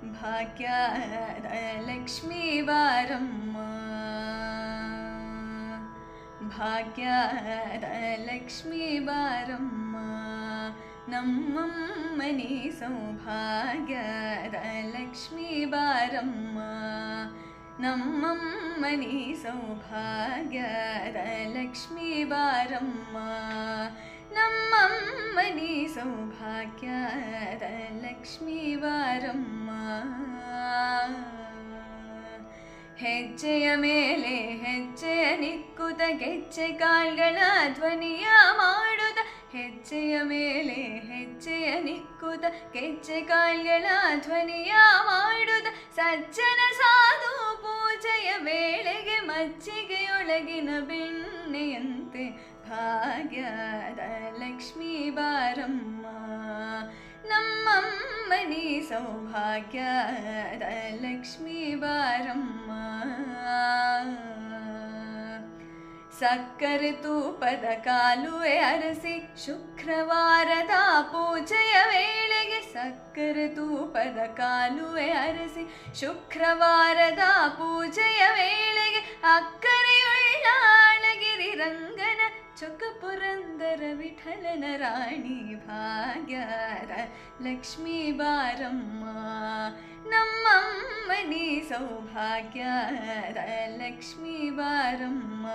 ಭಾಗ್ಯದ ಲಕ್ಷ್ಮೀ ಬಾರಮ್ಮ, ಭಾಗ್ಯದ ಲಕ್ಷ್ಮೀ ಬಾರಮ್ಮ, ನಮ್ಮಮ್ಮನಿ ಸೌಭಾಗ್ಯದ ಲಕ್ಷ್ಮೀ ಬಾರಮ್ಮ, ನಮ್ಮಮ್ಮನಿ ಸೌಭಾಗ್ಯದ ಲಕ್ಷ್ಮೀ ಬಾರಮ್ಮ, ನಮ್ಮಮ್ಮನಿ ಸೌಭಾಗ್ಯದ ಲಕ್ಷ್ಮೀ ಬಾರಮ್ಮ. ಹೆಜ್ಜೆಯ ಮೇಲೆ ಹೆಜ್ಜೆಯ ನಿಕ್ಕುತ ಗೆಜ್ಜೆ ಕಾಲ್ಗಳ ಧ್ವನಿಯ ಮಾಡುತ್ತ, ಹೆಜ್ಜೆಯ ಮೇಲೆ ಹೆಜ್ಜೆಯ ನಿಕ್ಕುತ ಗೆಜ್ಜೆ ಕಾಲ್ಗಳ ಧ್ವನಿಯ ಮಾಡುತ್ತ, ಸಜ್ಜನ ಸಾಧು ಪೂಜೆಯ ವೇಳೆಗೆ ಮಜ್ಜಿಗೆಯೊಳಗಿನ ಬೆಣ್ಣೆಯಂತೆ ಭಾಗ್ಯದ ಲಕ್ಷ್ಮೀ ಬಾರಮ್ಮ, ನಮ್ಮಮ್ಮನಿ ಸೌಭಾಗ್ಯದ ಲಕ್ಷ್ಮೀ ಬಾರಮ್ಮ. ಸಕ್ಕರೆ ತೂಪದ ಕಾಲುವೆ ಅರಸಿ ಶುಕ್ರವಾರದ ಪೂಜೆಯ ವೇಳೆಗೆ, ಸಕ್ಕರೆ ತೂಪದ ಕಾಲುವೆ ಅರಸಿ ಶುಕ್ರವಾರದ ಪೂಜೆಯ ವೇಳೆಗೆ, ಅಕ್ಕರೆಯುಳ್ಳ ಅಳಗಿರಿ ರಂಗನ ಚೊಕ್ಕ ಪುರಂದರ ವಿಠಲನ ರಾಣಿ ಭಾಗ್ಯದ ಲಕ್ಷ್ಮೀ ಬಾರಮ್ಮ, ನಮ್ಮಮ್ಮನಿ ಸೌಭಾಗ್ಯದ ಲಕ್ಷ್ಮೀ ಬಾರಮ್ಮ.